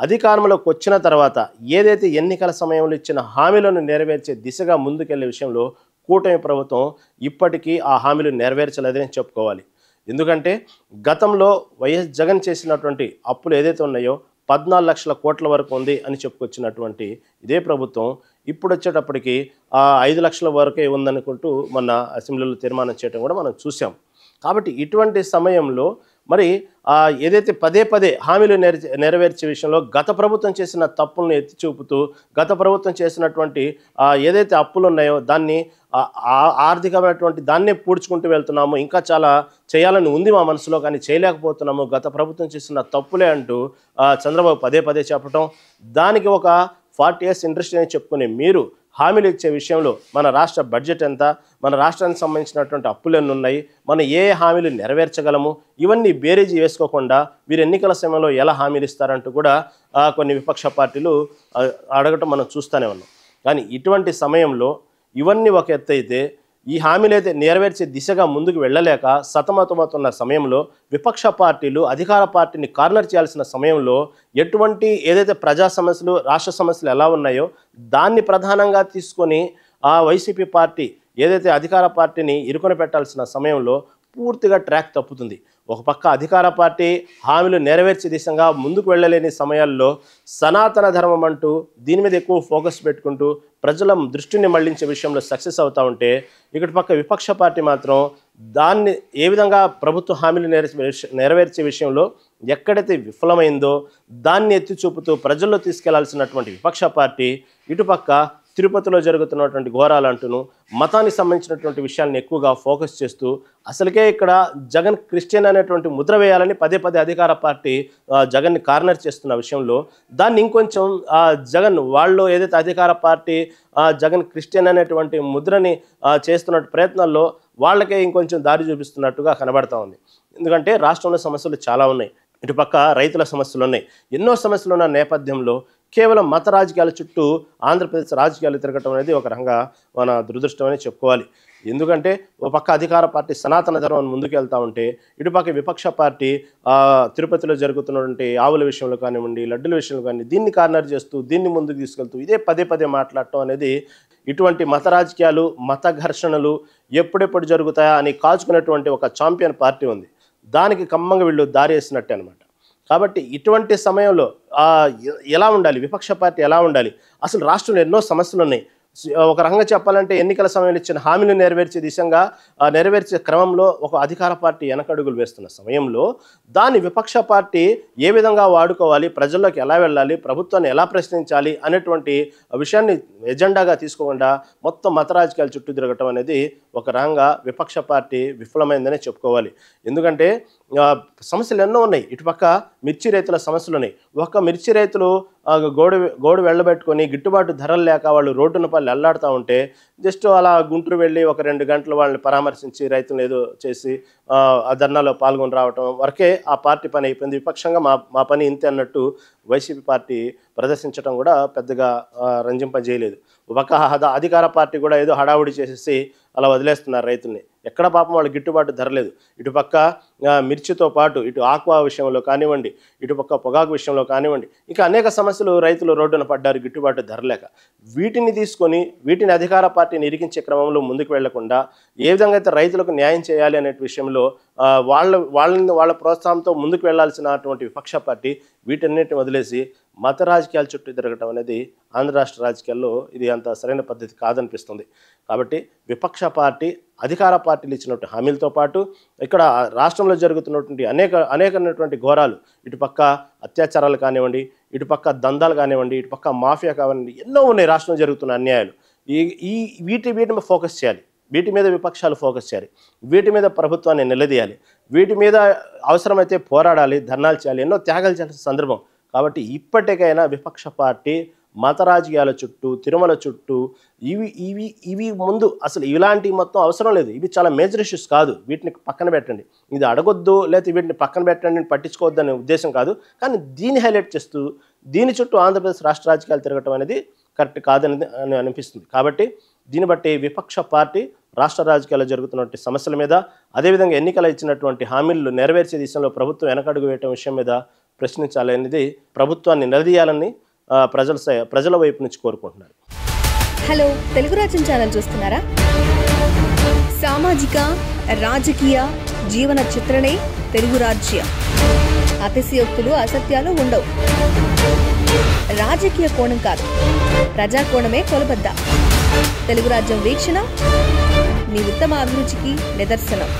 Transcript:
అధికారంలోకి వచ్చిన తర్వాత ఏదైతే ఎన్నికల సమయంలో ఇచ్చిన హామీలను నెరవేర్చే దిశగా ముందుకెళ్లే విషయంలో కూటమి ప్రభుత్వం ఇప్పటికీ ఆ హామీలు నెరవేర్చలేదని చెప్పుకోవాలి. ఎందుకంటే గతంలో వైఎస్ జగన్ చేసినటువంటి అప్పులు ఏదైతే ఉన్నాయో 14 లక్షల కోట్ల వరకు ఉంది అని చెప్పుకొచ్చినటువంటి ఇదే ప్రభుత్వం ఇప్పుడు వచ్చేటప్పటికి 5 లక్షల వరకే ఉందనుకుంటూ మొన్న అసెంబ్లీలో తీర్మానం చేయడం కూడా మనం చూసాం. కాబట్టి ఇటువంటి సమయంలో మరి ఏదైతే పదే పదే హామీలు నెరవేర్చే విషయంలో గత ప్రభుత్వం చేసిన తప్పులను ఎత్తి చూపుతూ గత ప్రభుత్వం చేసినటువంటి ఏదైతే అప్పులు ఉన్నాయో దాన్ని ఆర్థికమైనటువంటి దాన్నే పూడ్చుకుంటూ వెళ్తున్నాము, ఇంకా చాలా చేయాలని ఉంది మా మనసులో కానీ చేయలేకపోతున్నాము, గత ప్రభుత్వం చేసిన తప్పులే అంటూ చంద్రబాబు పదే పదే చెప్పటం, దానికి ఒక 40 years ఇండస్ట్రీ అని చెప్పుకునే మీరు హామీలు ఇచ్చే విషయంలో మన రాష్ట్ర బడ్జెట్ ఎంత, మన రాష్ట్రానికి సంబంధించినటువంటి అప్పులు ఎన్ని ఉన్నాయి, మనం ఏ హామీలు నెరవేర్చగలము, ఇవన్నీ బేరీజీ వేసుకోకుండా వీరు ఎన్నికల సమయంలో ఎలా హామీలు ఇస్తారంటూ కూడా కొన్ని విపక్ష పార్టీలు అడగటం మనం చూస్తూనే ఉన్నాం. కానీ ఇటువంటి సమయంలో ఇవన్నీ ఒక ఎత్తు అయితే ఈ హామీలు అయితే నెరవేర్చే దిశగా ముందుకు వెళ్ళలేక సతమతమవుతున్న సమయంలో విపక్ష పార్టీలు అధికార పార్టీని కార్నర్ చేయాల్సిన సమయంలో ఎటువంటి ఏదైతే ప్రజా సమస్యలు రాష్ట్ర సమస్యలు ఎలా ఉన్నాయో దాన్ని ప్రధానంగా తీసుకొని వైసీపీ పార్టీ ఏదైతే అధికార పార్టీని ఇరుకొని పెట్టాల్సిన సమయంలో పూర్తిగా ట్రాక్ తప్పుతుంది. ఒక పక్క అధికార పార్టీ హామీలు నెరవేర్చే దిశగా ముందుకు వెళ్ళలేని సమయాల్లో సనాతన ధర్మం అంటూ దీని మీద ఎక్కువ ఫోకస్ పెట్టుకుంటూ ప్రజల దృష్టిని మళ్లించే విషయంలో సక్సెస్ అవుతూ ఉంటే, ఇక్కడ పక్క విపక్ష పార్టీ మాత్రం దాన్ని ఏ విధంగా ప్రభుత్వ హామీలు నెరవేర్చే విషయంలో ఎక్కడైతే విఫలమైందో దాన్ని ఎత్తి చూపుతూ ప్రజల్లో తీసుకెళ్లాల్సినటువంటి విపక్ష పార్టీ ఇటుపక్క తిరుపతిలో జరుగుతున్నటువంటి ఘోరాలు అంటూను మతానికి సంబంధించినటువంటి విషయాలను ఎక్కువగా ఫోకస్ చేస్తూ అసలుకే ఇక్కడ జగన్ క్రిస్టియన్ అనేటువంటి ముద్ర వేయాలని పదే పదే అధికార పార్టీ జగన్ని కార్నర్ చేస్తున్న విషయంలో దాన్ని ఇంకొంచెం జగన్ వాళ్ళు ఏదైతే అధికార పార్టీ జగన్ క్రిస్టియన్ అనేటువంటి ముద్రని చేస్తున్న ప్రయత్నాల్లో వాళ్ళకే ఇంకొంచెం దారి చూపిస్తున్నట్టుగా కనబడతా ఉంది. ఎందుకంటే రాష్ట్రంలో సమస్యలు చాలా ఉన్నాయి, ఇటుపక్క రైతుల సమస్యలు ఉన్నాయి, ఎన్నో సమస్యలు ఉన్న నేపథ్యంలో కేవలం మత రాజకీయాల చుట్టూ ఆంధ్రప్రదేశ్ రాజకీయాలు తిరగటం అనేది ఒక రకంగా మన దురదృష్టం అని చెప్పుకోవాలి. ఎందుకంటే ఒక పక్క అధికార పార్టీ సనాతన ధర్మం ముందుకు వెళ్తూ ఉంటే ఇటుపక్క విపక్ష పార్టీ తిరుపతిలో జరుగుతున్నటువంటి ఆవుల విషయంలో కానివ్వండి, లడ్డుల విషయంలో కానీ దీన్ని కార్నర్ చేస్తూ దీన్ని ముందుకు తీసుకెళ్తూ ఇదే పదే పదే మాట్లాడటం అనేది ఇటువంటి మత రాజకీయాలు మత ఘర్షణలు ఎప్పుడెప్పుడు జరుగుతాయా అని కాచుకునేటువంటి ఒక ఛాంపియన్ పార్టీ ఉంది, దానికి కమ్మంగా వీళ్ళు దారి వేసినట్టే అనమాట. కాబట్టి ఇటువంటి సమయంలో ఎలా ఉండాలి, విపక్ష పార్టీ ఎలా ఉండాలి, అసలు రాష్ట్రంలో ఎన్నో సమస్యలు ఉన్నాయి. ఒక రకంగా చెప్పాలంటే ఎన్నికల సమయంలో ఇచ్చిన హామీలు నెరవేర్చే దిశగా నెరవేర్చే క్రమంలో ఒక అధికార పార్టీ వెనకడుగులు వేస్తున్న సమయంలో దాన్ని విపక్ష పార్టీ ఏ విధంగా వాడుకోవాలి, ప్రజల్లోకి ఎలా వెళ్ళాలి, ప్రభుత్వాన్ని ఎలా ప్రశ్నించాలి అనేటువంటి విషయాన్ని ఎజెండాగా తీసుకోకుండా మొత్తం మత రాజకీయాలు చుట్టూ తిరగటం అనేది ఒక రకంగా విపక్ష పార్టీ విఫలమైందనే చెప్పుకోవాలి. ఎందుకంటే సమస్యలు ఎన్నో ఉన్నాయి. ఇటుపక్క మిర్చి రైతుల సమస్యలు ఉన్నాయి. ఒక్క మిర్చి రైతులు గోడు వెళ్ళబెట్టుకొని గిట్టుబాటు ధరలు లేక వాళ్ళు రోడ్డున పళ్ళు అల్లాడుతూ ఉంటే జస్ట్ అలా గుంటూరు వెళ్ళి ఒక 2 గంటలు వాళ్ళని పరామర్శించి రైతులను ఏదో చేసి ఆ ధర్నాలో పాల్గొని రావటం వరకే ఆ పార్టీ పని అయిపోయింది. విపక్షంగా మా పని ఇంతే అన్నట్టు వైసీపీ పార్టీ ప్రదర్శించడం కూడా పెద్దగా రంజింపజేయలేదు. ఒక అధికార పార్టీ కూడా ఏదో హడావుడి చేసేసి అలా వదిలేస్తున్నారు రైతుల్ని. ఎక్కడ పాపం వాళ్ళు గిట్టుబాటు ధర లేదు. ఇటుపక్క మిర్చితో పాటు ఇటు ఆక్వా విషయంలో కానివ్వండి, ఇటుపక్క పొగాకు విషయంలో కానివ్వండి, ఇంకా అనేక సమస్యలు రైతులు రోడ్డున పడ్డారు గిట్టుబాటు ధర లేక. వీటిని తీసుకొని వీటిని అధికార పార్టీని ఇరికించే క్రమంలో ముందుకు వెళ్లకుండా ఏ విధంగా అయితే రైతులకు న్యాయం చేయాలి అనే విషయంలో వాళ్ళ ప్రోత్సాహంతో ముందుకు వెళ్లాల్సినటువంటి విపక్ష పార్టీ వీటన్నిటిని వదిలేసి మత రాజకీయాల చుట్టూ తిరగటం అనేది ఆంధ్ర రాష్ట్ర రాజకీయాల్లో ఇది అంత సరైన పద్ధతి కాదనిపిస్తుంది. కాబట్టి విపక్ష పార్టీ అధికార పార్టీలు ఇచ్చినటువంటి హామీలతో పాటు ఇక్కడ రాష్ట్రంలో జరుగుతున్నటువంటి అనేకమైనటువంటి ఘోరాలు, ఇటుపక్క అత్యాచారాలు కానివ్వండి, ఇటుపక్క దందాలు కానివ్వండి, ఇటుపక్క మాఫియా కానివ్వండి, ఎన్నో ఉన్నాయి రాష్ట్రంలో జరుగుతున్న అన్యాయాలు. వీటి మీద ఫోకస్ చేయాలి, వీటి మీద విపక్షాలు ఫోకస్ చేయాలి, వీటి మీద ప్రభుత్వాన్ని నిలదీయాలి, వీటి మీద అవసరమైతే పోరాడాలి, ధర్నాలు చేయాలి, ఎన్నో త్యాగాలు చేయాల్సిన సందర్భం. కాబట్టి ఇప్పటికైనా విపక్ష పార్టీ మత రాజకీయాల చుట్టూ తిరుమల చుట్టూ ఇవి ముందు అసలు ఇలాంటి మొత్తం అవసరం లేదు. ఇవి చాలా మేజర్ ఇష్యూస్ కాదు, వీటిని పక్కన పెట్టండి, ఇది అడగొద్దు లేకపోతే వీటిని పక్కన పెట్టండి పట్టించుకోవద్దు అనే ఉద్దేశం కాదు. కానీ దీన్ని హైలైట్ చేస్తూ దీని చుట్టూ ఆంధ్రప్రదేశ్ రాష్ట్ర రాజకీయాలు తిరగటం అనేది కరెక్ట్ కాదని అనిపిస్తుంది. కాబట్టి దీన్ని బట్టి విపక్ష పార్టీ రాష్ట్ర రాజకీయాల్లో జరుగుతున్నటువంటి సమస్యల మీద, అదేవిధంగా ఎన్నికలు ఇచ్చినటువంటి హామీలు నెరవేర్చే దిశలో ప్రభుత్వం వెనకడుగు వేయటం విషయం మీద ప్రశ్నించాలి అనేది ప్రభుత్వాన్ని నిలదీయాలని ప్రజల వైపు నుంచి కోరుకుంటున్నారు. హలో, తెలుగు రాజ్యం ఛానల్ చూస్తున్నారా? సామాజిక రాజకీయ జీవన చిత్రణే తెలుగు రాజ్యం. అతిశయోక్తులు అసత్యాలు ఉండవు. రాజకీయ కోణం కాదు, ప్రజా కోణమే కొలబద్ద. తెలుగు రాజ్యం వీక్షణ మీ ఉత్తమ అభిరుచికి నిదర్శనం.